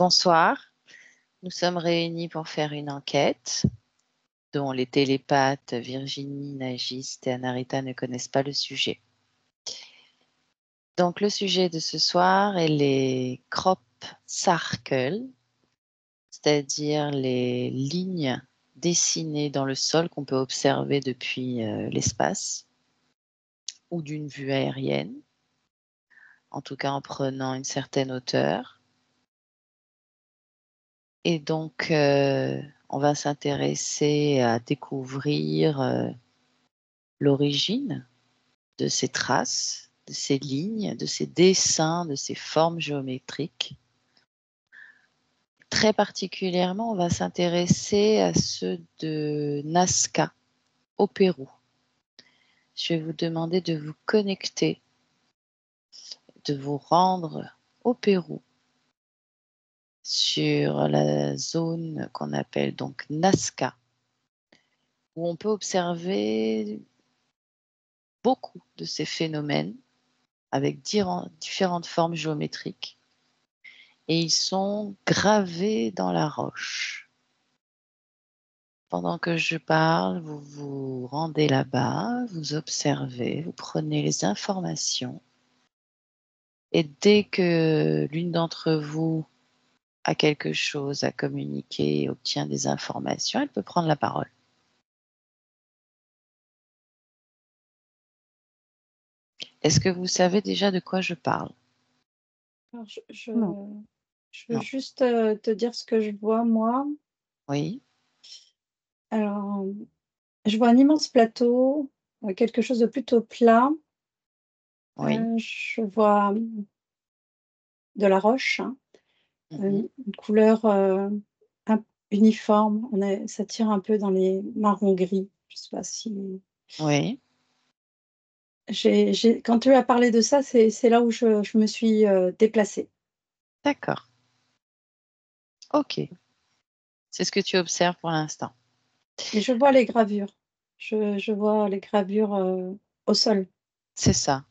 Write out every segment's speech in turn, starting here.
Bonsoir, nous sommes réunis pour faire une enquête dont les télépathes Virginie, Nagiste et Anarita ne connaissent pas le sujet. Donc le sujet de ce soir est les crop circles, c'est-à-dire les lignes dessinées dans le sol qu'on peut observer depuis l'espace ou d'une vue aérienne, en tout cas en prenant une certaine hauteur. Et donc, on va s'intéresser à découvrir l'origine de ces traces, de ces lignes, de ces dessins, de ces formes géométriques. Très particulièrement, on va s'intéresser à ceux de Nazca, au Pérou. Je vais vous demander de vous connecter, de vous rendre au Pérou, sur la zone qu'on appelle donc Nazca, où on peut observer beaucoup de ces phénomènes avec différentes formes géométriques et ils sont gravés dans la roche. Pendant que je parle, vous vous rendez là-bas, vous observez, vous prenez les informations et dès que l'une d'entre vous a quelque chose à communiquer et obtient des informations, elle peut prendre la parole. Est-ce que vous savez déjà de quoi je parle? Alors, je Non. veux Non. juste te dire ce que je vois, moi. Oui, Alors, je vois un immense plateau, quelque chose de plutôt plat. oui. Je vois de la roche, hein, Mhm. une couleur uniforme. Ça tire un peu dans les marron-gris. Je sais pas si. Oui, Quand tu as parlé de ça, c'est là où je me suis déplacée. d'accord. Ok. C'est ce que tu observes pour l'instant. Et je vois les gravures. Je vois les gravures au sol. C'est ça.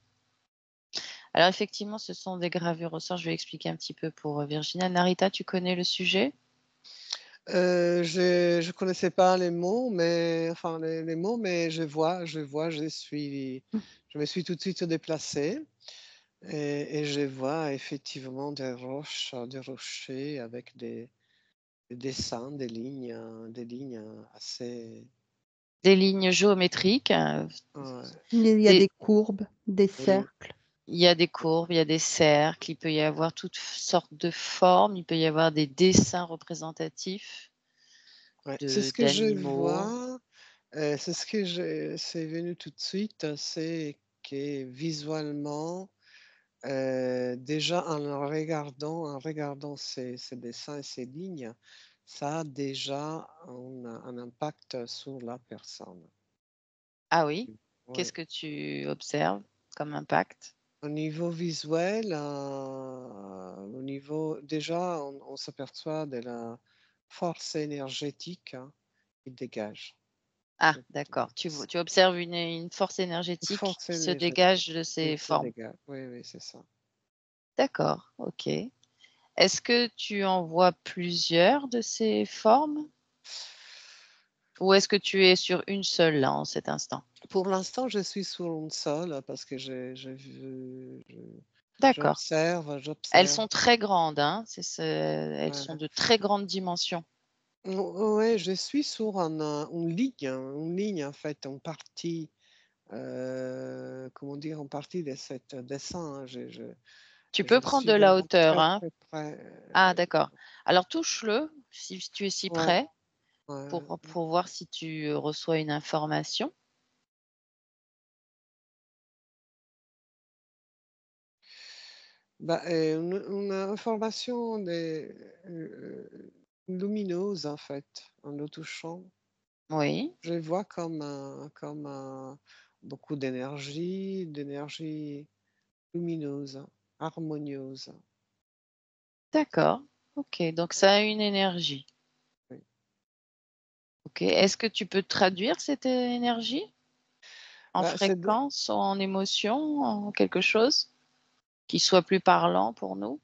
Alors effectivement, ce sont des gravures au sort. Je vais expliquer un petit peu pour Virginia. Narita, tu connais le sujet? Je connaissais pas les mots, mais enfin les mots, mais je me suis tout de suite déplacé et je vois effectivement des rochers avec des dessins, des lignes assez. Des lignes géométriques. Ouais, Il y a Des- des courbes, des oui, cercles. il y a des courbes, il y a des cercles, il peut y avoir toutes sortes de formes, il peut y avoir des dessins représentatifs ouais. C'est ce que je d'animaux. vois. C'est venu tout de suite, c'est que visuellement. Déjà en regardant ces dessins et ces lignes, ça a déjà un impact sur la personne. Ah oui? Ouais. Qu'est-ce que tu observes comme impact? Au niveau visuel, déjà, on s'aperçoit de la force énergétique, hein, qui dégage. Ah, C'est- d'accord. Tu observes une force énergétique Force qui se énergétique dégage de qui ces se formes. dégage. Oui, oui, c'est ça. D'accord, ok. Est-ce que tu en vois plusieurs de ces formes? Ou est-ce que tu es sur une seule là en cet instant? Pour l'instant, je suis sur une seule parce que D'accord. Elles j'observe. sont très grandes, hein? Elles sont Ouais. de très grandes dimensions. Ouais, je suis sur une ligne en fait, en partie, comment dire, en partie de cette dessin, hein. Tu Je peux prendre suis de la vraiment hauteur, très hein? très près. Ah, d'accord. Alors touche-le si tu es si Ouais, près ouais. pour voir si tu reçois une information. Bah, une information lumineuse en fait, en le touchant. Oui, Je vois beaucoup d'énergie lumineuse, harmonieuse. d'accord. Ok, donc ça a une énergie. Oui. Ok. Est-ce que tu peux traduire cette énergie en Bah, c'est de- fréquence, en émotion, en quelque chose qui soit plus parlant pour nous?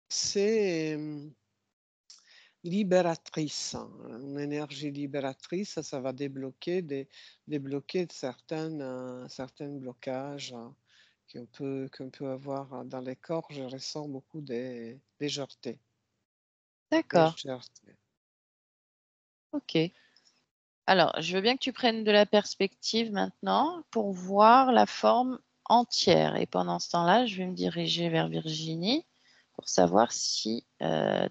c'est libératrice, hein, une énergie libératrice, ça va débloquer certains blocages qu'on peut avoir dans les corps. Je ressens beaucoup de légèreté. D'accord, Légèreté. ok. Alors, je veux bien que tu prennes de la perspective maintenant pour voir la forme entière. Et pendant ce temps-là, je vais me diriger vers Virginie pour savoir si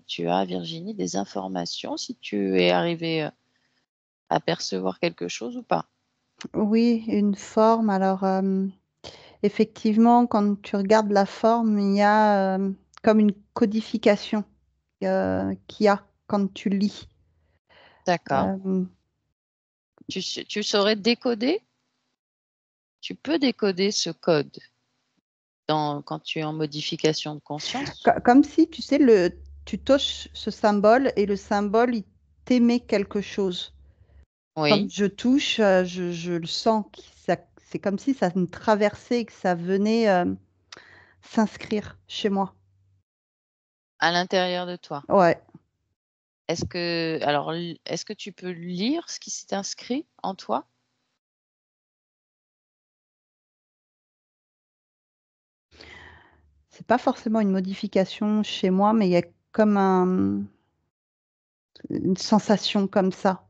tu as, Virginie, des informations, si tu es arrivée à percevoir quelque chose ou pas. Oui, une forme. Alors, effectivement, quand tu regardes la forme, il y a comme une codification qu'il y a quand tu lis. D'accord. Euh, Tu saurais décoder? Tu peux décoder ce code quand tu es en modification de conscience? Comme si, tu sais, tu touches ce symbole et le symbole, il t'émet quelque chose. Quand Oui, je touche, je le sens. C'est comme si ça me traversait et que ça venait s'inscrire chez moi. à l'intérieur de toi. Ouais. Est-ce que tu peux lire ce qui s'est inscrit en toi? C'est pas forcément une modification chez moi, mais il y a comme une sensation comme ça.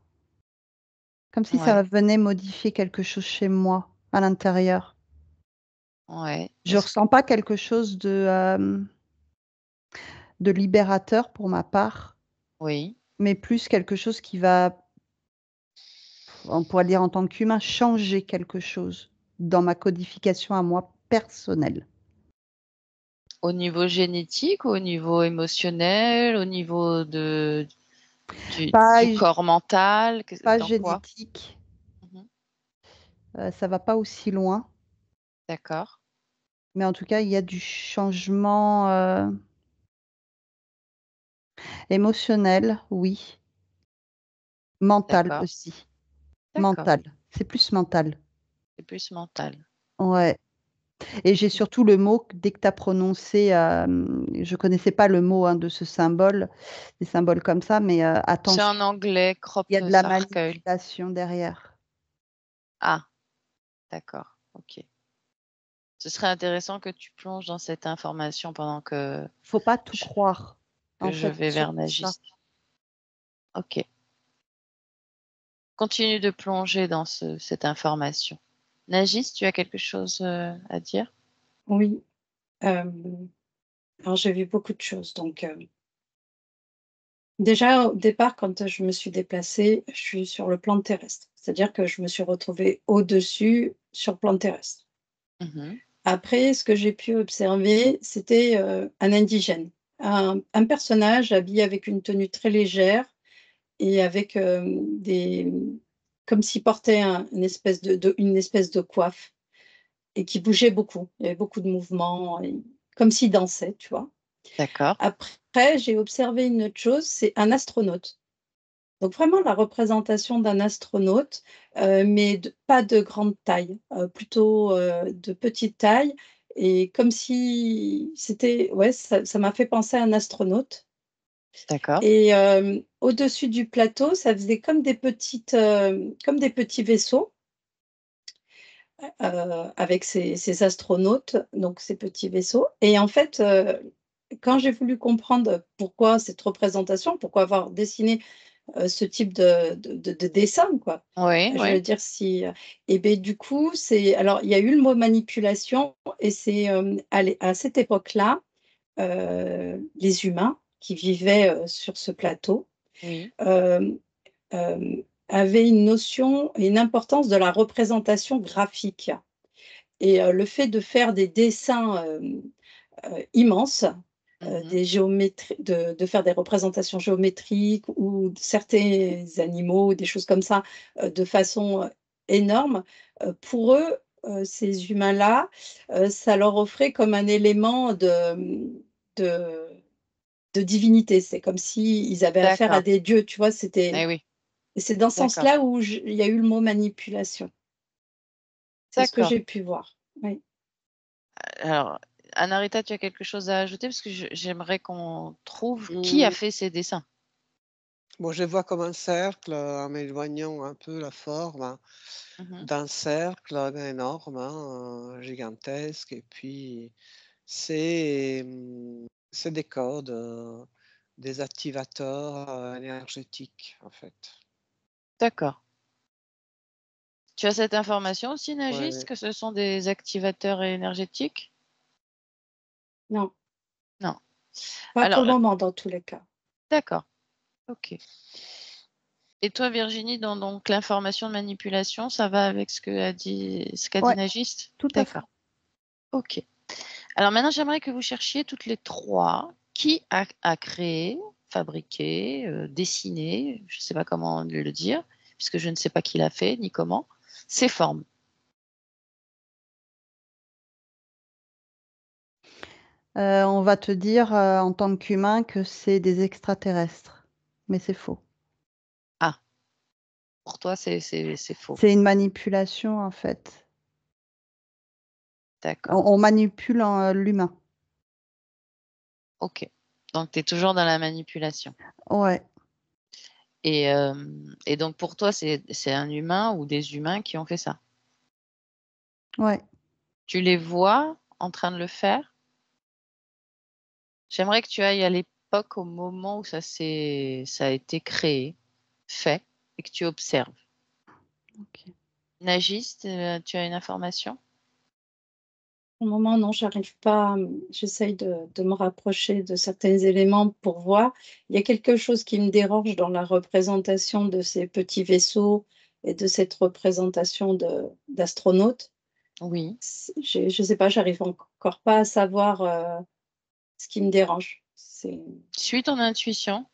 Comme si ça Ouais, venait modifier quelque chose chez moi, à l'intérieur. ouais. Je ressens pas quelque chose de libérateur pour ma part, Oui, mais plus quelque chose qui va, on pourrait dire en tant qu'humain, changer quelque chose dans ma codification à moi personnelle. au niveau génétique, au niveau émotionnel, au niveau Pas, du corps mental, pas dans quoi? génétique, Mmh. ça va pas aussi loin, D'accord, mais en tout cas, il y a du changement émotionnel, oui, mental d'accord, aussi. d'accord. Mental, c'est plus mental. C'est plus mental. Ouais. Et j'ai OK. surtout le mot que dès que tu as prononcé, je connaissais pas le mot, hein, de ce symbole, des symboles comme ça, mais C'est attention, en anglais, il y a crop de la circle. manipulation derrière. Ah, d'accord, OK. Ce serait intéressant que tu plonges dans cette information pendant Faut pas tout je croire, que en je fait, vais vers surtout ça. Nagis. OK. Continue de plonger dans cette information. Nagis, tu as quelque chose, à dire? Oui, alors j'ai vu beaucoup de choses donc déjà au départ quand je me suis déplacée, je suis sur le plan terrestre. C'est-à-dire que je me suis retrouvée au-dessus sur le plan terrestre. Mmh. Après ce que j'ai pu observer, c'était, un indigène, un personnage habillé avec une tenue très légère et avec, comme s'il portait une espèce de coiffe et qui bougeait beaucoup. Il y avait beaucoup de mouvements et comme s'il dansait, tu vois? D'accord, Après, j'ai observé une autre chose, c'est un astronaute. Donc vraiment la représentation d'un astronaute, mais pas de grande taille, plutôt, de petite taille et comme si c'était ouais, ça m'a fait penser à un astronaute d'accord, et au-dessus du plateau, ça faisait comme des petits vaisseaux, avec ces astronautes, donc ces petits vaisseaux et en fait, quand j'ai voulu comprendre pourquoi cette représentation, pourquoi avoir dessiné, ce type de dessin, quoi. oui, Je veux oui. dire si, et beh, du coup, c'est alors il y a eu le mot manipulation et c'est, à cette époque-là, les humains qui vivaient, sur ce plateau, Oui, hem, avaient une notion et une importance de la représentation graphique et le fait de faire des dessins, immenses, mmh, des géométries de faire des représentations géométriques ou de certains animaux, des choses comme ça, de façon, énorme, pour eux, ces humains-là, ça leur offrait comme un élément de de divinité. C'est comme s'ils avaient affaire à d'accord. des dieux, tu vois? Eh oui, Et c'est dans ce d'accord, sens-là où il y a eu le mot manipulation. C'est ce que d'accord. j'ai pu voir. Oui. Alors, Anarita, tu as quelque chose à ajouter? Parce que j'aimerais qu'on trouve qui a Mmh, fait ces dessins. Bon, je vois comme un cercle en m'éloignant un peu la forme Mhm. d'un cercle énorme, gigantesque. Et puis, c'est des codes, des activateurs énergétiques, en fait. D'accord. Tu as cette information aussi, Nagis, Ouais. que ce sont des activateurs énergétiques? Non, Non. pas pour Alors, le moment dans tous les cas. d'accord. Ok. Et toi, Virginie, dans donc l'information de manipulation, ça va avec ce qu'a dit Ouais, Nagis? tout à fait. D'accord. Ok. Alors maintenant, j'aimerais que vous cherchiez toutes les trois qui a créé, fabriqué, dessiné, je ne sais pas comment le dire, puisque je ne sais pas qui l'a fait ni comment, ces formes. On va te dire en tant qu'humain que c'est des extraterrestres, mais c'est faux. Ah, pour toi, c'est faux. C'est une manipulation en fait. D'accord. On manipule l'humain. Ok. Donc, tu es toujours dans la manipulation. Ouais, Et donc, pour toi, c'est un humain ou des humains qui ont fait ça. ouais. Tu les vois en train de le faire? J'aimerais que tu ailles à l'époque, au moment où ça a été créé, fait, et que tu observes. Ok. Nagis, tu as une information? Pour le moment, non, j'arrive pas. J'essaye de me rapprocher de certains éléments pour voir. Il y a quelque chose qui me dérange dans la représentation de ces petits vaisseaux et de cette représentation d'astronautes. Oui. Je sais pas, j'arrive encore pas à savoir ce qui me dérange. Suis ton intuition.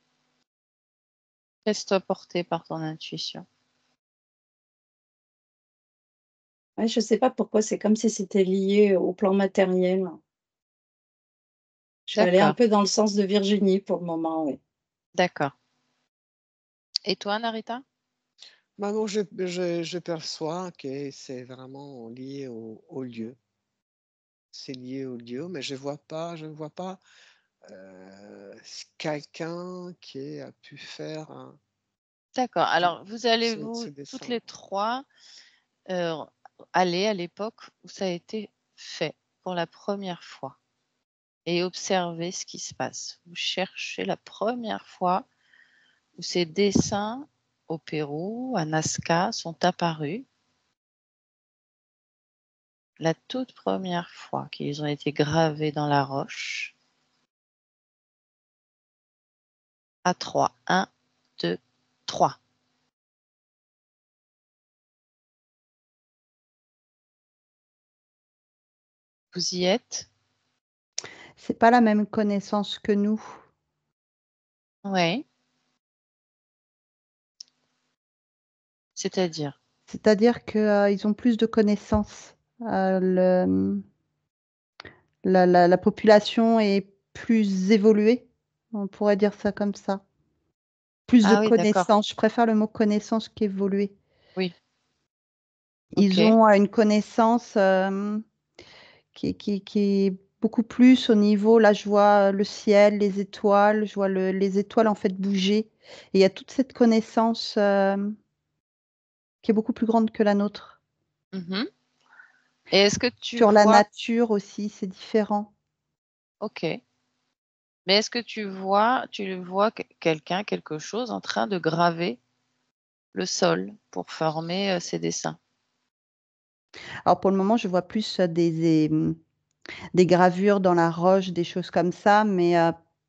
Laisse-toi porter par ton intuition. Ouais, je sais pas pourquoi, c'est comme si c'était lié au plan matériel. Je vais aller un D'accord, peu dans le sens de Virginie pour le moment, oui. d'accord. Et toi, Narita? Bah non, je perçois que c'est vraiment lié au lieu. C'est lié au lieu, mais je ne vois pas quelqu'un qui a pu faire D'accord. du- Alors, vous allez ce toutes dessin. les trois euh, aller à l'époque où ça a été fait pour la première fois et observer ce qui se passe. Vous cherchez la première fois où ces dessins au Pérou, à Nazca, sont apparus. La toute première fois qu'ils ont été gravés dans la roche. À 3. 1, 2, 3. Vous y êtes? C'est pas la même connaissance que nous. Oui. C'est-à-dire? C'est-à-dire que ils ont plus de connaissances. La population est plus évoluée, on pourrait dire ça comme ça. Plus de Ah oui, d'accord. connaissances. Je préfère le mot connaissance qu'évoluer. Oui. Ils OK. ont une connaissance qui est beaucoup plus au niveau, là je vois le ciel, les étoiles, je vois les étoiles en fait bouger. Et il y a toute cette connaissance qui est beaucoup plus grande que la nôtre. Mmh. Et est-ce que tu Sur la vois nature aussi, c'est différent. OK. Mais est-ce que tu vois quelqu'un, quelque chose en train de graver le sol pour former, ces dessins? Alors pour le moment, je vois plus des gravures dans la roche, des choses comme ça, mais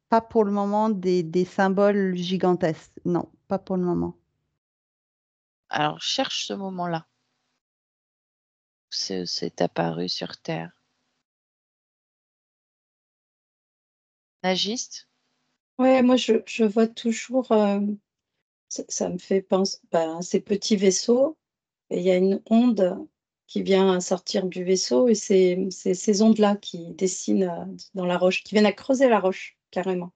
pas pour le moment des symboles gigantesques. Non, pas pour le moment. Alors cherche ce moment-là où c'est apparu sur terre. Nagiste? Ouais, moi je vois toujours, ça me fait penser, ben, ces petits vaisseaux et il y a une onde qui vient sortir du vaisseau et c'est ces ondes-là qui dessinent, dans la roche, qui viennent à creuser la roche, carrément.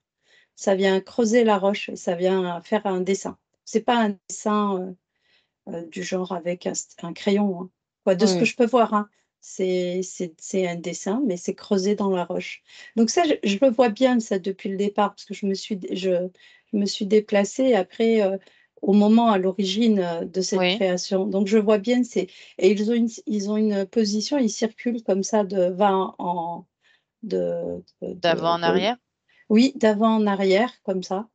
Ça vient creuser la roche et ça vient faire un dessin. C'est pas un dessin, du genre avec un crayon, hein. Quoi, de ce que Oui, je peux voir, hein. c'est un dessin, mais c'est creusé dans la roche. Donc ça, je le vois bien ça depuis le départ parce que je me suis déplacée après, au moment à l'origine, de cette Oui, création. Donc je vois bien, et ils ont une position, ils circulent comme ça de 20 en d'avant en de arrière. oui, d'avant en arrière comme ça.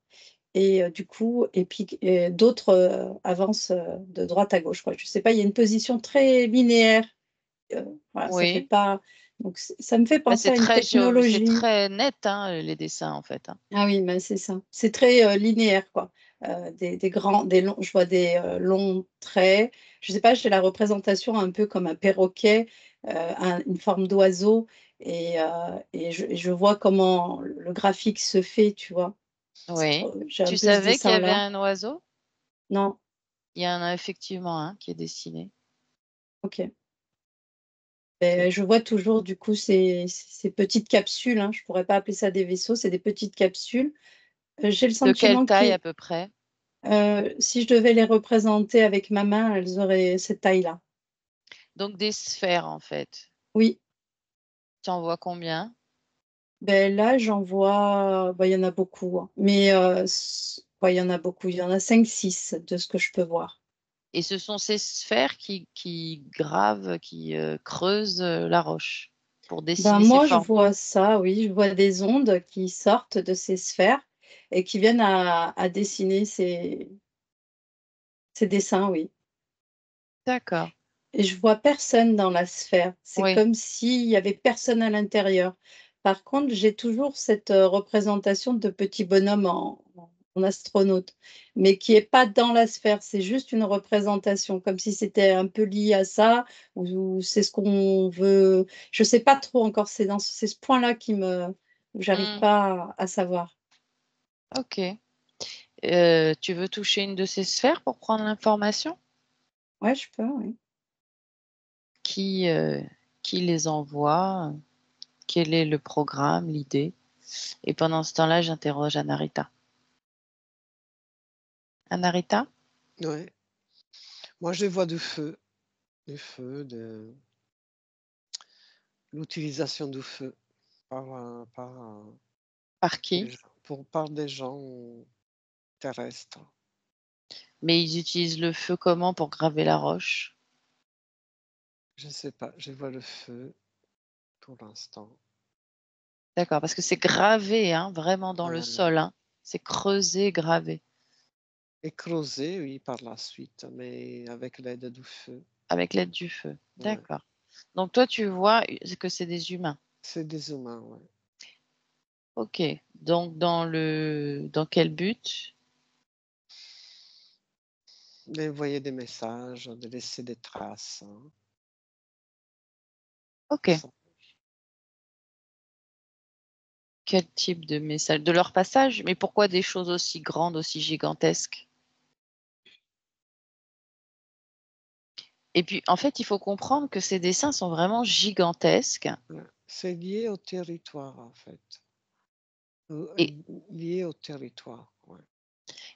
Et du coup, et puis d'autres avancent de droite à gauche, quoi. Je sais pas, il y a une position très linéaire. Voilà, ça fait Oui. pas. Donc, ça me fait Bah, penser à une c'est technologie. très net, hein, les dessins, en fait, hein. Ah oui, mais c'est ça. C'est très linéaire, quoi. Des grands, des longs, je vois des longs traits. Je sais pas, j'ai la représentation un peu comme un perroquet, une forme d'oiseau, et je vois comment le graphique se fait, tu vois. Oui. J'ai un Tu peu ce savais qu'il y avait dessin-là. un oiseau? Non, Il y en a effectivement un qui est dessiné. ok. C'est Je vois toujours du coup ces petites capsules, hein, je pourrais pas appeler ça des vaisseaux, c'est des petites capsules. J'ai le De quelle sentiment taille à que peu près? si je devais les représenter avec ma main, elles auraient cette taille-là. Donc des sphères, en fait. Oui, Tu en vois combien? là j'en vois, bah, il y en a beaucoup, hein, mais ouais, il y en a beaucoup, il y en a 5, 6 de ce que je peux voir. Et ce sont ces sphères qui gravent, qui, creusent, la roche pour Ben, dessiner ces moi je formes. vois ça, oui, je vois des ondes qui sortent de ces sphères et qui viennent à dessiner ces dessins, oui. D'accord. Et je vois personne dans la sphère. C'est Oui. comme s'il y avait personne à l'intérieur. Par contre, j'ai toujours cette, représentation de petit bonhomme en astronaute, mais qui est pas dans la sphère. C'est juste une représentation, comme si c'était un peu lié à ça, ou c'est ce qu'on veut. Je sais pas trop encore, c'est ce point-là où j'arrive Mmh. pas à savoir. OK. Tu veux toucher une de ces sphères pour prendre l'information? Ouais, je peux, oui. Qui, heu, qui les envoie? Quel est le programme, l'idée? Et pendant ce temps-là, j'interroge Anarita. Anarita? ouais. Moi, je vois du feu, de l'utilisation du feu Par qui? par des gens terrestres. Mais ils utilisent le feu comment pour graver la roche? Je sais pas, je vois le feu pour l'instant. D'accord, parce que c'est gravé, hein, vraiment dans le Euh, sol, hein. C'est creusé, gravé, et creuser, oui, par la suite, mais avec l'aide du feu. avec l'aide du feu. Ouais. D'accord. Donc toi, tu vois que c'est des humains. C'est des humains, ouais. OK. Donc dans quel but? D'envoyer des messages, de laisser des traces, hein. OK. Ça- Quel type de message? De leur passage? Mais pourquoi des choses aussi grandes, aussi gigantesques? Et puis, en fait, il faut comprendre que ces dessins sont vraiment gigantesques ouais. C'est lié au territoire, en fait. et Lié au territoire, ouais.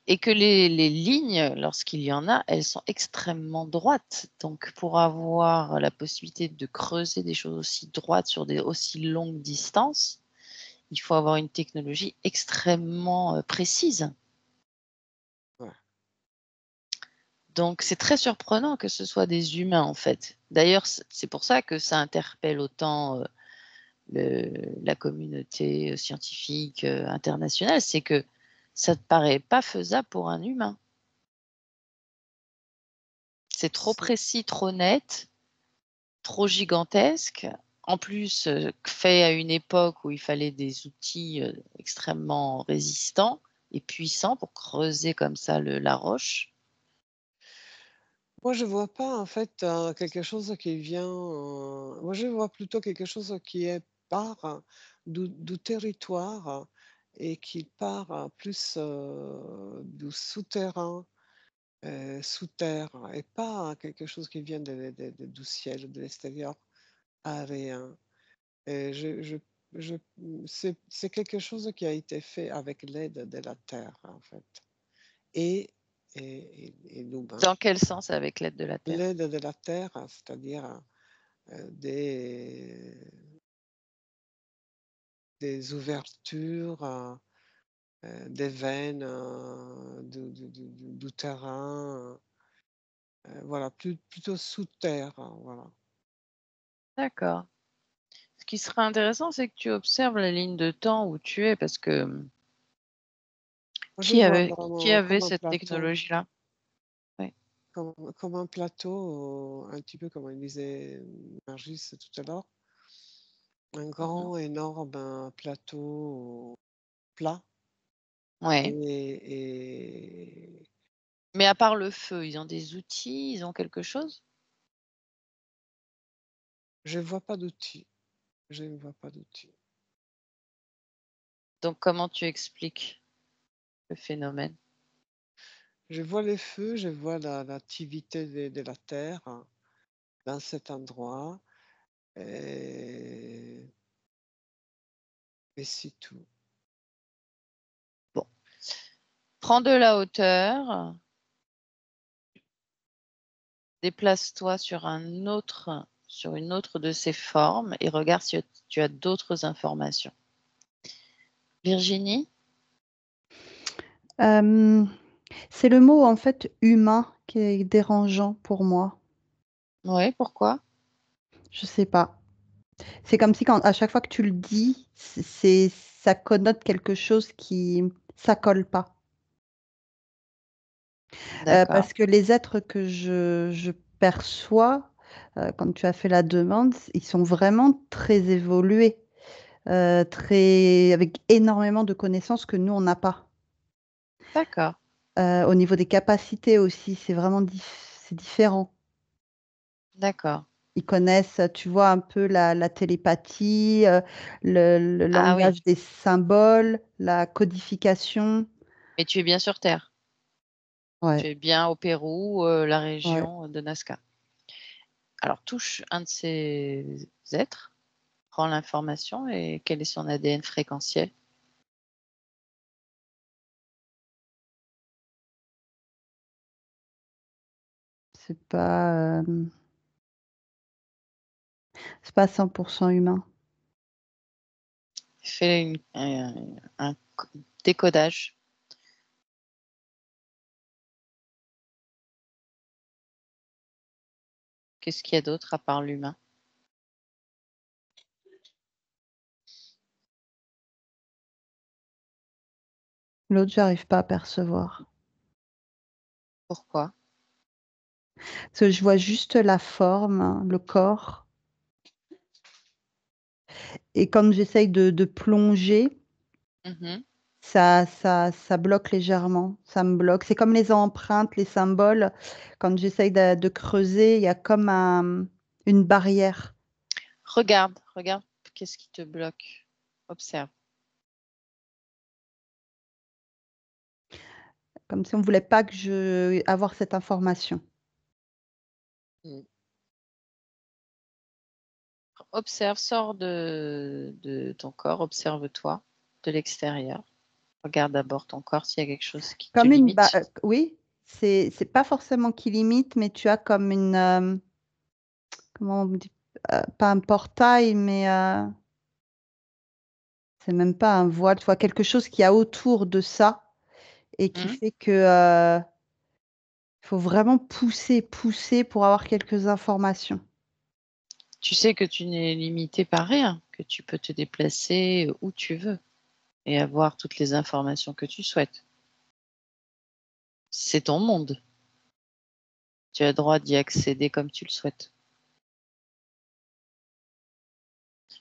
et que les lignes, lorsqu'il y en a, elles sont extrêmement droites. Donc pour avoir la possibilité de creuser des choses aussi droites sur des aussi longues distances, il faut avoir une technologie extrêmement, précise. Ouais. Donc c'est très surprenant que ce soit des humains, en fait. D'ailleurs, c'est pour ça que ça interpelle autant, la communauté, scientifique, internationale. C'est que ça ne paraît pas faisable pour un humain. C'est trop C'est- précis, trop net, trop gigantesque. En plus, fait à une époque où il fallait des outils, extrêmement résistants et puissants pour creuser comme ça la roche. Moi, je vois pas, en fait, quelque chose qui vient. Moi, je vois plutôt quelque chose qui est part du territoire et qui part plus du souterrain, sous terre, et pas quelque chose qui vient du ciel, de l'extérieur, aérien. Et je, c'est quelque chose qui a été fait avec l'aide de la terre, en fait, et, et l'humain. Dans quel sens avec l'aide de la Terre? L'aide de la terre, c'est-à-dire des, des ouvertures, des veines du terrain, voilà, plutôt sous terre, voilà. D'accord. Ce qui serait intéressant, c'est que tu observes la ligne de temps où tu es parce que, Moi, je qui vois avait qui vraiment avait comme un cette plateau, technologie-là? Oui. comme un plateau, un petit peu comme il disait Margis tout à l'heure, un Mmh. grand, énorme plateau plat. Ouais. Et Mais à part le feu, ils ont des outils, ils ont quelque chose? je ne vois pas d'outils. Je ne vois pas d'outils. Donc comment tu expliques le phénomène? Je vois les feux, je vois l'activité de la Terre dans cet endroit. Et, et c'est tout. Bon, prends de la hauteur, déplace-toi sur une autre de ces formes et regarde si tu as d'autres informations. Virginie? C'est le mot en fait humain qui est dérangeant pour moi. Oui, pourquoi? Je sais pas. C'est comme si à chaque fois que tu le dis, ça connote quelque chose qui ça colle pas. D'accord, Parce que les êtres que je perçois, quand tu as fait la demande, ils sont vraiment très évolués, très avec énormément de connaissances que nous on n'a pas. d'accord, Au niveau des capacités aussi, c'est vraiment c'est différent. d'accord. Ils connaissent, tu vois, un peu la télépathie, le Ah oui, langage des symboles, la codification. mais tu es bien sur Terre. Tu Ouais, es bien au Pérou, la ouais. région de Nazca. Alors touche un de ces êtres, prends l'information et quel est son ADN fréquentiel? C'est pas, c'est pas 100% humain. Fais un décodage. Qu'est-ce qu'il y a d'autre à part l'humain? L'autre, j'arrive pas à percevoir. Pourquoi? Parce que je vois juste la forme, hein, le corps. Et quand j'essaye de plonger, Mmh. ça bloque légèrement. Ça me bloque. C'est comme les empreintes, les symboles. Quand j'essaye de creuser, il y a comme une barrière. Regarde, regarde qu'est-ce qui te bloque. Observe. Comme si on voulait pas que je avoir cette information. Mm. Observe, sors de ton corps, observe-toi de l'extérieur. Regarde d'abord ton corps s'il y a quelque chose qui te Comme limite. oui, c'est pas forcément qui limite, mais tu as comme une, comment on dit? Pas un portail, mais c'est même pas un voile, tu vois? Quelque chose qu'il y a autour de ça et qui Mmh. fait que, il faut vraiment pousser, pousser pour avoir quelques informations. Tu sais que tu n'es limité par rien, que tu peux te déplacer où tu veux et avoir toutes les informations que tu souhaites. C'est ton monde. Tu as le droit d'y accéder comme tu le souhaites.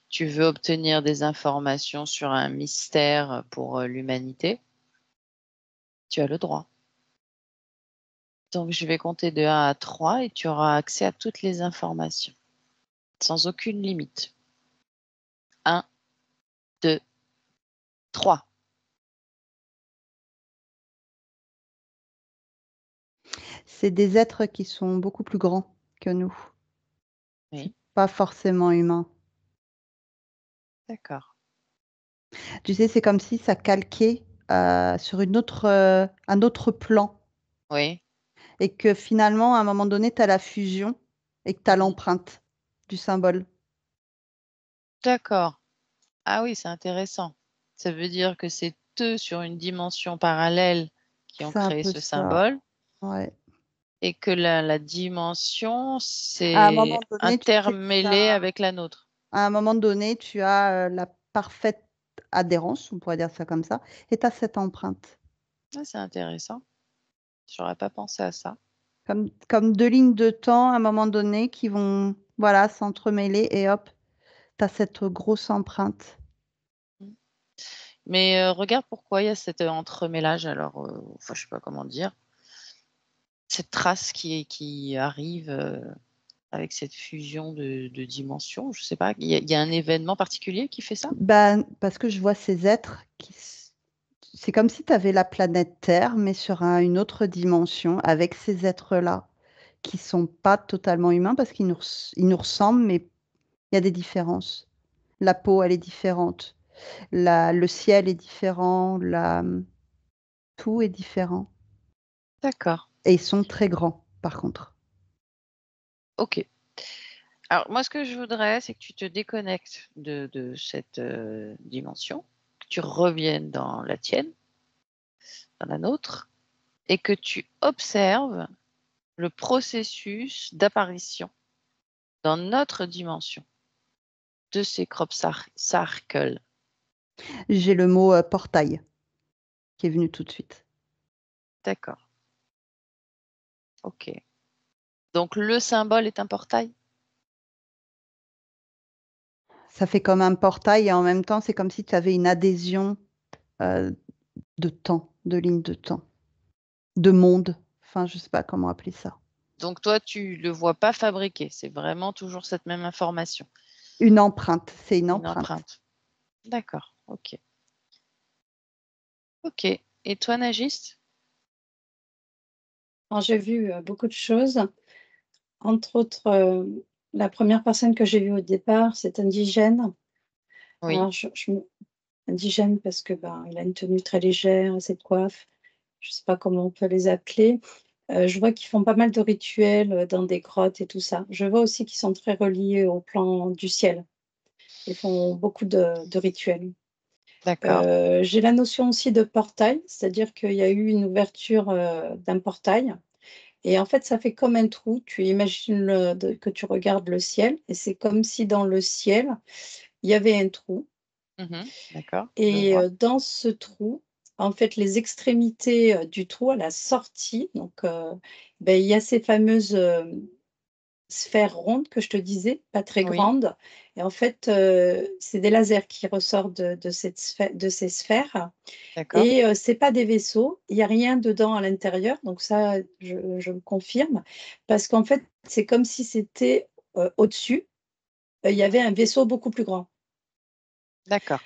Tu veux obtenir des informations sur un mystère pour, l'humanité, tu as le droit. Donc je vais compter de 1 à 3 et tu auras accès à toutes les informations, sans aucune limite. 1, 2, 3. C'est des êtres qui sont beaucoup plus grands que nous. C'est Oui, pas forcément humain. d'accord. Tu sais, c'est comme si ça calquait, sur un autre plan Oui. et que finalement, à un moment donné, tu as la fusion et que tu as Mmh. l'empreinte du symbole. D'accord. Ah oui, c'est intéressant. Ça veut dire que c'est eux sur une dimension parallèle qui ont C'est un créé peu ce ça. symbole Ouais. et que la dimension, À un c'est moment donné, tu sais que intermêlé avec la nôtre. à un moment donné, tu as la parfaite adhérence, on pourrait dire ça comme ça, et tu as cette empreinte. Ah, c'est intéressant. J'aurais pas pensé à ça. Comme deux lignes de temps, à un moment donné, qui vont voilà, s'entremêler et hop, tu as cette grosse empreinte. Mais regarde pourquoi il y a cet entremêlage. Alors, enfin, je sais pas comment dire. Cette trace qui arrive avec cette fusion de dimensions. Je sais pas. Il y a un événement particulier qui fait ça? Ben, parce que je vois ces êtres c'est comme si tu avais la planète Terre, mais sur une autre dimension, avec ces êtres-là, qui sont pas totalement humains, parce ils nous ressemblent, mais il y a des différences. La peau, elle est différente. Le ciel est différent. Tout est différent. D'accord. Et ils sont très grands, par contre. Ok. Alors, moi, ce que je voudrais, c'est que tu te déconnectes de cette dimension, que tu reviennes dans la tienne, dans la nôtre, et que tu observes le processus d'apparition dans notre dimension de ces crop circles. J'ai le mot portail qui est venu tout de suite. D'accord. Ok. Donc, le symbole est un portail? Ça fait comme un portail et en même temps, c'est comme si tu avais une adhésion euh, de temps, de ligne de temps, de monde. Enfin, je sais pas comment appeler ça. Donc, toi, tu le vois pas fabriqué. C'est vraiment toujours cette même information. Une empreinte, c'est une Une empreinte. empreinte. D'accord. Ok. Ok. Et toi, Nagiste? Alors, j'ai vu beaucoup de choses, entre autres, la première personne que j'ai vue au départ, c'est indigène. Oui. Alors, indigène parce que ben, il a une tenue très légère, cette coiffe, je ne sais pas comment on peut les appeler. Je vois qu'ils font pas mal de rituels dans des grottes et tout ça. Je vois aussi qu'ils sont très reliés au plan du ciel. Ils font beaucoup de rituels. D'accord. J'ai la notion aussi de portail, c'est-à-dire qu'il y a eu une ouverture d'un portail. Et en fait, ça fait comme un trou. Tu imagines que tu regardes le ciel et c'est comme si dans le ciel, il y avait un trou. D'accord. Je Et vois. dans ce trou, en fait, les extrémités du trou à la sortie, donc ben, il y a ces fameuses sphères rondes que je te disais, pas très Oui. grandes. Et en fait, c'est des lasers qui ressortent de ces sphères. D'accord. Et c'est pas des vaisseaux, il y a rien dedans à l'intérieur, donc ça, je le confirme. Parce qu'en fait, c'est comme si c'était au-dessus, il y avait un vaisseau beaucoup plus grand. D'accord.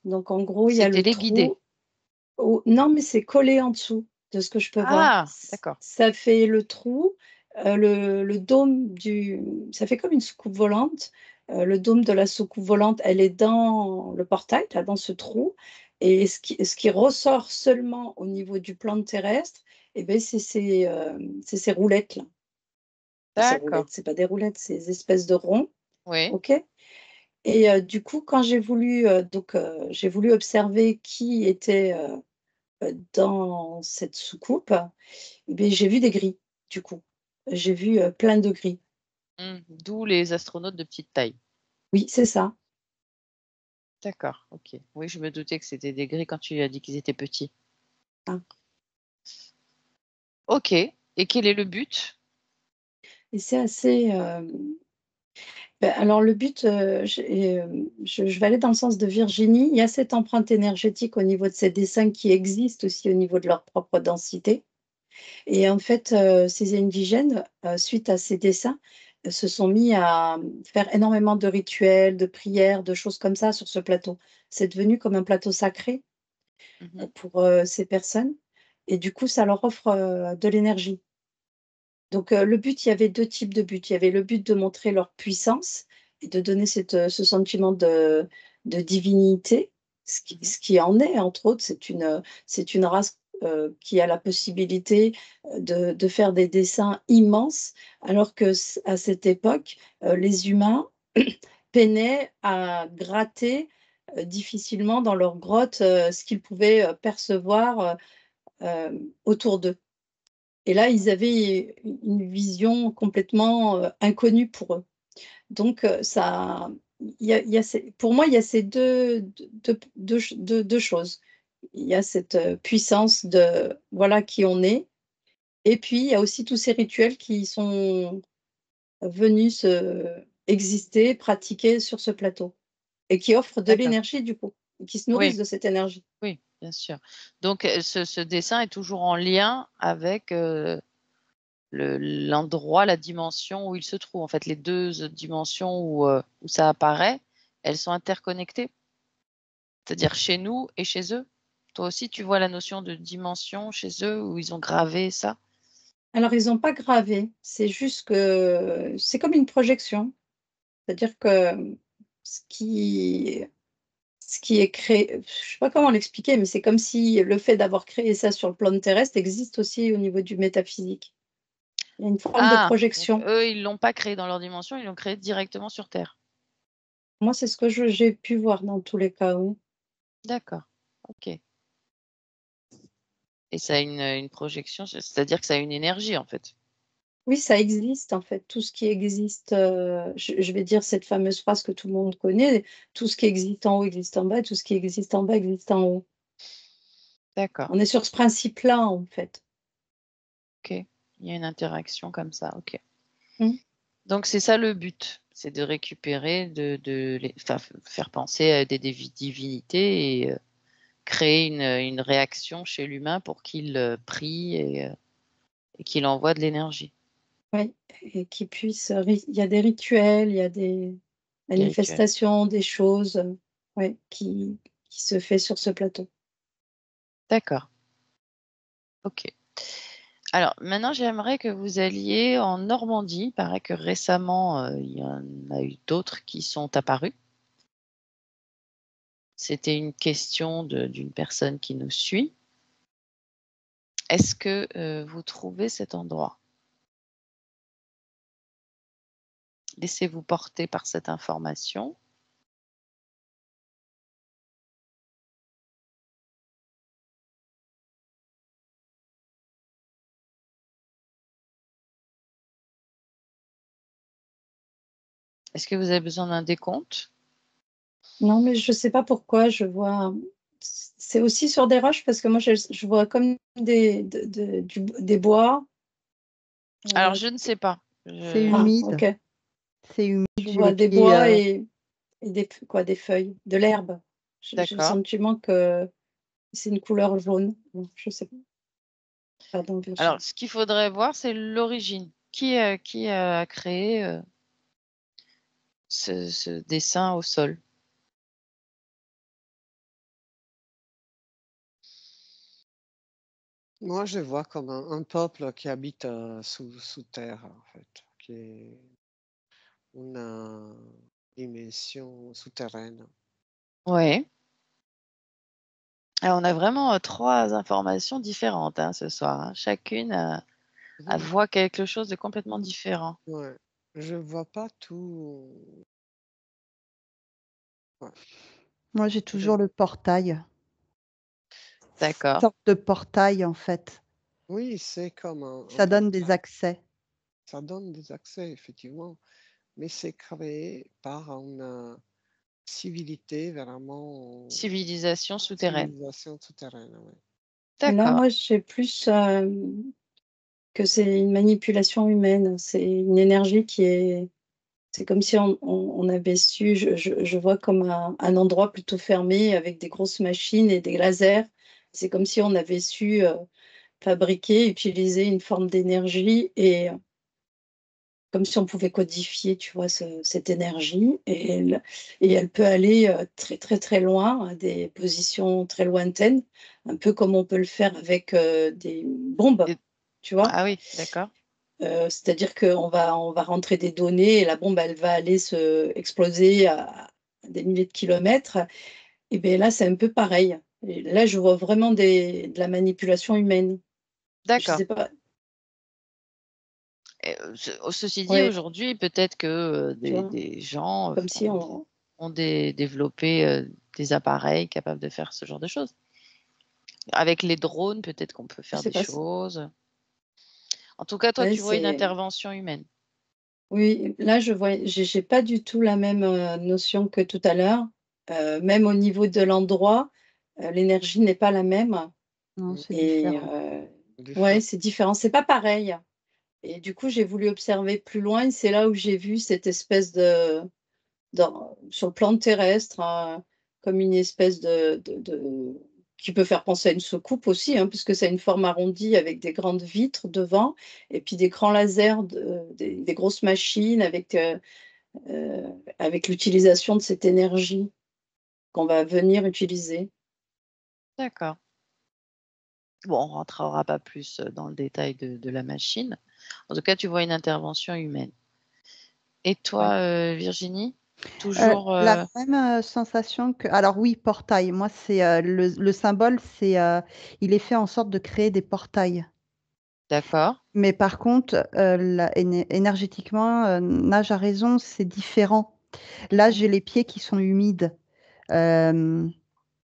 Donc en gros, il y C'est a le téléguidé. trou. Non, mais c'est collé en dessous de ce que je peux voir. Ah, d'accord. Ça fait le trou, le dôme ça fait comme une soucoupe volante. Le dôme de la soucoupe volante, elle est dans le portail, là, dans ce trou. Et ce qui ressort seulement au niveau du plan terrestre, eh ben, c'est ces roulettes-là. Ces D'accord. roulettes, c'est pas des roulettes, c'est des espèces de ronds, Oui. ok? Et du coup, quand j'ai voulu observer qui était dans cette soucoupe, eh beh, j'ai vu des gris, du coup. J'ai vu, plein de gris. D'où les astronautes de petite taille. Oui, c'est ça. D'accord, ok. Oui, je me doutais que c'était des gris quand tu as dit qu'ils étaient petits. Hein. Ok. Et quel est le but? Et c'est assez, alors le but, je vais aller dans le sens de Virginie. Il y a cette empreinte énergétique au niveau de ces dessins qui existent aussi au niveau de leur propre densité. Et en fait, ces indigènes, suite à ces dessins, se sont mis à faire énormément de rituels, de prières, de choses comme ça sur ce plateau. C'est devenu comme un plateau sacré, Mhm. pour, ces personnes et du coup, ça leur offre, de l'énergie. Donc, le but, il y avait 2 types de buts. Il y avait le but de montrer leur puissance et de donner ce sentiment de divinité, Mhm. ce qui en est, entre autres. C'est une race qui a la possibilité de faire des dessins immenses, alors que à cette époque, les humains peinaient à gratter difficilement dans leur grotte ce qu'ils pouvaient percevoir autour d'eux. Et là, ils avaient une vision complètement inconnue pour eux. Donc, pour moi, il y a ces deux choses. Il y a cette puissance de voilà qui on est, et puis il y a aussi tous ces rituels qui sont venus exister, pratiquer sur ce plateau et qui offrent de D'accord. l'énergie du coup, et qui se Oui, nourrissent de cette énergie. oui, bien sûr. Donc, ce dessin est toujours en lien avec l'endroit, la dimension où il se trouve. En fait, les deux dimensions où ça apparaît, elles sont interconnectées. C'est-à-dire chez nous et chez eux. Toi aussi, tu vois la notion de dimension chez eux où ils ont gravé ça? Alors ils n'ont pas gravé, c'est juste que c'est comme une projection. C'est-à-dire que ce qui ce qui est créé, je sais pas comment l'expliquer, mais c'est comme si le fait d'avoir créé ça sur le plan terrestre existe aussi au niveau du métaphysique. Il y a une forme de Ah! Donc projection. eux, ils l'ont pas créé dans leur dimension, ils l'ont créé directement sur Terre. Moi, c'est ce que j'ai pu voir dans tous les cas, oui. D'accord, OK. Et ça a une projection, c'est-à-dire que ça a une énergie, en fait? Oui, ça existe en fait, tout ce qui existe, je vais dire cette fameuse phrase que tout le monde connaît: «Tout ce qui existe en haut existe en bas, et tout ce qui existe en bas existe en haut». D'accord, On est sur ce principe-là, en fait. OK. Il y a une interaction comme ça, OK. Mmh. Donc c'est ça le but, c'est de récupérer, de les enfin, faire penser à des divinités et créer une réaction chez l'humain pour qu'il, prie et qu'il envoie de l'énergie, Oui, et qui puisse, il y a des rituels, il y a des des rituels. manifestations, des choses, ouais, qui se fait sur ce plateau. D'accord, OK. Alors maintenant, j'aimerais que vous alliez en Normandie. Il paraît que récemment, il y en a eu d'autres qui sont apparus. C'était une question d'une personne qui nous suit. Est-ce que, vous trouvez cet endroit? Laissez-vous porter par cette information. Est-ce que vous avez besoin d'un décompte? Non, mais je sais pas pourquoi je vois, c'est aussi sur des roches parce que moi je vois comme des bois, Alors heu je ne sais pas. C'est ah humide. OK. C'est humide, Je j'ai vois les des pieds, bois et des feuilles, de l'herbe. J'ai le D'accord. sentiment que c'est une couleur jaune. Bon, je sais pas. Pardon, Alors Virginie. ce qu'il faudrait voir, c'est l'origine. Qui a créé, ce dessin au sol? Moi, je vois comme un peuple qui habite sous terre, en fait, qui est une dimension souterraine. Ouais. Ah, on a vraiment, 3 informations différentes, hein, ce soir, hein. Chacune, Oui, voit quelque chose de complètement différent. ouais. Je vois pas tout. Ouais, moi, j'ai je- toujours le portail. D'accord, Sorte de portail, en fait. Oui, c'est comme un Ça donne des portail. accès. Ça donne des accès, effectivement, mais c'est créé par une civilité, vraiment civilisation souterraine. civilisation souterraine. Ouais. Là, D'accord. moi, j'ai plus, que c'est une manipulation humaine. C'est une énergie qui est c'est comme si on avait su, je vois comme un endroit plutôt fermé avec des grosses machines et des lasers. C'est comme si on avait su, fabriquer, utiliser une forme d'énergie, et comme si on pouvait codifier, tu vois, cette énergie, et elle peut aller, très, très, très loin, à des positions très lointaines, un peu comme on peut le faire avec, des bombes, Et tu vois? ah oui, d'accord. C'est-à-dire qu'on va rentrer des données et la bombe, elle va aller se exploser à des milliers de kilomètres, et beh, là, c'est un peu pareil. Et là, je vois vraiment de la manipulation humaine. Je D'accord. sais pas. Et, ceci dit, Ouais, aujourd'hui, peut-être que tu vois, des gens comme si on. ont développé des appareils capables de faire ce genre de choses. Avec les drones, peut-être qu'on peut Je faire sais des pas. choses. En tout cas, toi, Ouais, tu vois une c'est. intervention humaine. Oui, là, je vois, j'ai pas du tout la même notion que tout à l'heure. Même au niveau de l'endroit, l'énergie n'est pas la même. Non, Mm. c'est Et différent. ouais, Différent. c'est différent. C'est pas pareil. Et du coup, j'ai voulu observer plus loin. Et c'est là où j'ai vu cette espèce sur le plan terrestre, comme une espèce qui peut faire penser à une soucoupe aussi, hein, puisque ça a une forme arrondie avec des grandes vitres devant, et puis des grands lasers, des grosses machines avec l'utilisation de cette énergie qu'on va venir utiliser. D'accord. Bon, on rentrera pas plus dans le détail de la machine. En tout cas, tu vois une intervention humaine. Et Ouais. toi, Virginie? Toujours, La même sensation que. Alors oui, portail. Moi, c'est le symbole, il est fait en sorte de créer des portails. d'accord. Mais par contre, énergétiquement, Nage a raison, c'est différent. Là, Mmh. j'ai les pieds qui sont humides. Euh,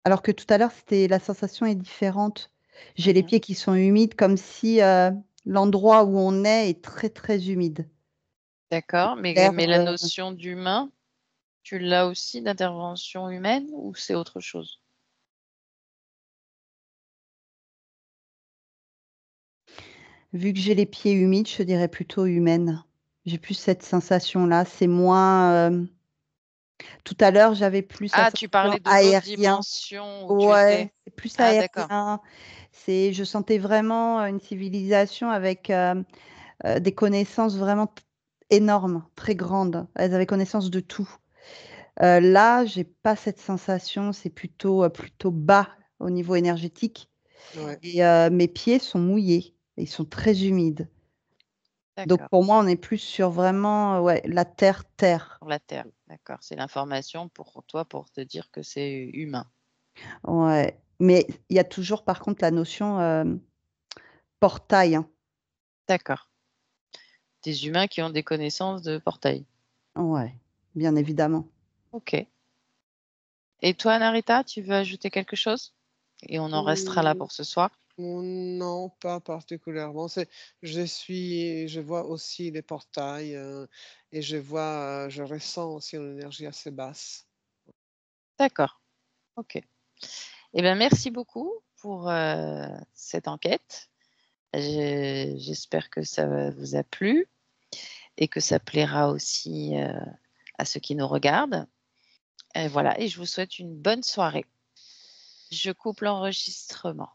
Alors que tout à l'heure, la sensation est différente. J'ai les Mmh. pieds qui sont humides, comme si l'endroit où on est très très humide. D'accord, L'air, mais la notion d'humain, tu l'as aussi d'intervention humaine ou c'est autre chose? vu que j'ai les pieds humides, je dirais plutôt humaine. J'ai plus cette sensation-là. C'est moins. Tout à l'heure, j'avais plus Ah, sensation tu parlais de l'autre aérien. dimension où tu Ouais, étais. c'est plus Ah d'accord, aérien. Je sentais vraiment une civilisation avec des connaissances vraiment énormes, très grandes. Elles avaient connaissance de tout. Là, j'ai pas cette sensation, c'est plutôt bas au niveau énergétique Ouais. et mes pieds sont mouillés, ils sont très humides. Donc d'accord. pour moi, on est plus sur vraiment, ouais, la terre. Sur la Terre, d'accord. C'est l'information pour toi pour te dire que c'est humain. Ouais. Mais il y a toujours par contre la notion, portail, hein. D'accord. Des humains qui ont des connaissances de portail. Ouais, bien évidemment. OK. Et toi, Narita, tu veux ajouter quelque chose? Et on en restera là Mm, pour ce soir. non, pas particulièrement. Je vois aussi les portails et je ressens aussi une énergie assez basse. D'accord, OK. Eh bien, merci beaucoup pour, cette enquête. J'espère que ça vous a plu et que ça plaira aussi, à ceux qui nous regardent. Et voilà, et je vous souhaite une bonne soirée. Je coupe l'enregistrement.